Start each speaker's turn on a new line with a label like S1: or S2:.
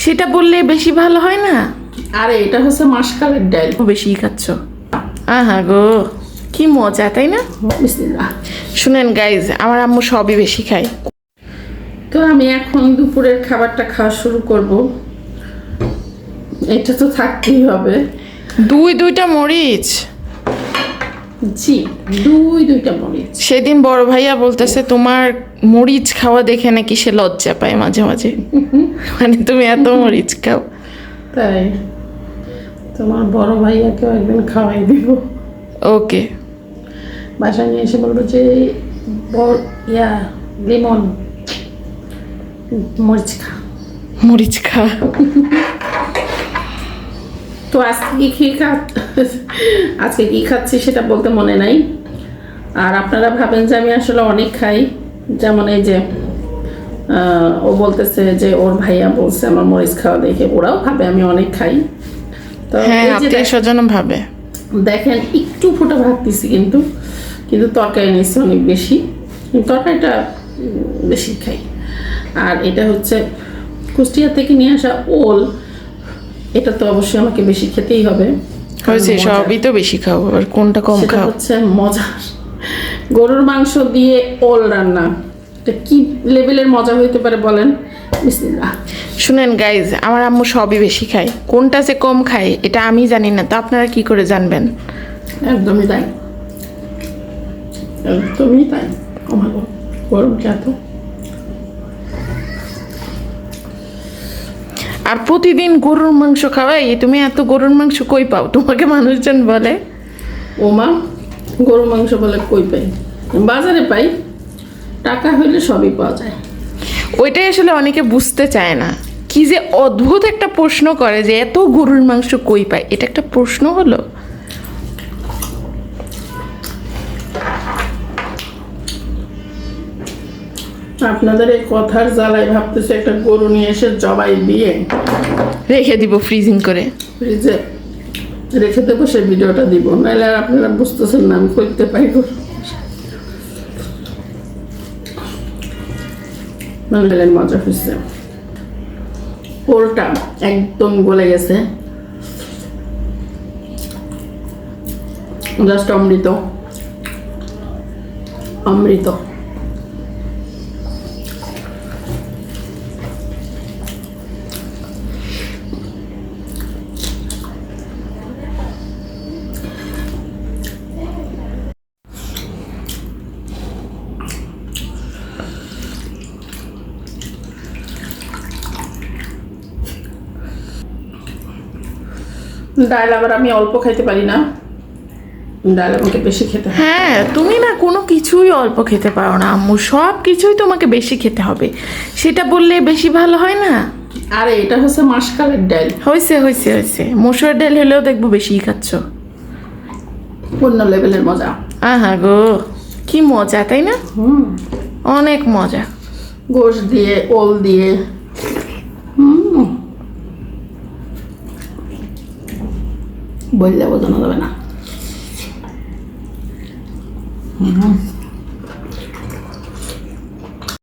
S1: সেটা বললে বেশি ভালো হয় না?
S2: আরে এটা হচ্ছে মাসকালের ডাল।
S1: বেশি খাচ্ছ? আহা গো, কি মজা তাই না?
S2: বিসমিল্লাহ।
S1: শুনেন গাইজ, আমার আম্মু সবই বেশি খায়।
S2: তো আমি এখন দুপুরের খাবারটা খাওয়া শুরু করব। এটা তো থাকতেই হবে।
S1: দুইটা মরিচ।
S2: জি, দুইটা মরিচ।
S1: সেদিন বড় ভাইয়া বলতেছে তোমার মরিচ খাওয়া দেখে নাকি সে লজ্জা পায় মাঝে মাঝে। মানে তুমি এত মরিচ খাও।
S2: তাই তোমার বড় ভাইয়াকেও একদিন খাওয়াই দিব।
S1: ওকে।
S2: বাসায় নিয়ে এসে বলবো যে লিমন মরিচ খা।
S1: মরিচ খা।
S2: তো আজকে কি খাচ্ছি সেটা বলতে মনে নাই। আর আপনারা ভাবেন যে আমি আসলে অনেক খাই। যেমন এই যে ও বলতেছে যে ওর ভাইয়া বলছে আমার মরিচ খাওয়া দেখে ওরাও ভাবে আমি অনেক খাই। তো
S1: হ্যাঁ,
S2: এই যে
S1: আত্মীয় স্বজন ভাবে।
S2: দেখেন একটু ফোটা ভাবতেছি কিন্তু তরকারি নিচ্ছি অনেক বেশি। তরকারিটা বেশি খাই। আর এটা হচ্ছে কুষ্টিয়া থেকে নিয়ে আসা ওল। এটা তো অবশ্যই আমাকে বেশি খেতেই হবে।
S1: হয়েছে, সবই তো বেশি খাও, আর কোনটা কম
S2: সেটা
S1: খাও?
S2: হচ্ছে মজার গরুর মাংস দিয়ে ওল রান্না। এটা কি লেভেলের মজা হইতে পারে বলেন? বিসমিল্লাহ।
S1: শুনেন গাইজ, আমার আম্মু সবই বেশি খায়, কোনটা যে কম খায় এটা আমি জানি না, তো আপনারা কি করে জানবেন?
S2: একদমই তাই, একদমই তাই। আমার গরম এত।
S1: আর প্রতিদিন গরুর মাংস খাওয়াই, তুমি এত গরুর মাংস কই পাও? তোমাকে মানুষজন বলে
S2: ওমা গরুর মাংস বলে কই পাই? বাজারে পাই, টাকা হইলে সবই পাওয়া যায়।
S1: ওইটাই আসলে অনেকে বুঝতে চায় না। কি যে অদ্ভুত একটা প্রশ্ন করে যে এত গরুর মাংস কই পায়, এটা একটা প্রশ্ন হলো?
S2: আপনাদের এই কথার জ্বালায় ভাবতেছে একটা গরু নিয়ে এসে জবাই দিয়ে
S1: রেখে দিব ফ্রিজিং করে।
S2: ফ্রিজে রেখে দেবো, সেই ভিডিওটা দিব। নাহলে আর আপনারা বুঝতেছেন না আমি করতে পারি গরু। নাহলে মজা হয়েছে। ওলটা একদম গলে গেছে, জাস্ট অমৃত অমৃত। ডাল আবার আমি অল্প খাইতে পারি না, ডাল আমাকে বেশি খেতে হয়।
S1: হ্যাঁ, তুমি না কোনো কিছুই অল্প খেতে পারো না আম্মু, সব কিছুই তোমাকে বেশি খেতে হবে। সেটা বললে বেশি ভালো হয় না?
S2: আরে এটা হচ্ছে মাসকালের ডাল।
S1: হয়েছে হয়েছে হয়েছে, মসুর ডাল হলেও দেখবো বেশিই খাচ্ছ।
S2: অন্য লেভেলের মজা।
S1: আহা গো, কি মজা তাই না? অনেক মজা।
S2: গোশ দিয়ে ওল দিয়ে বললে বোঝানো যাবে না।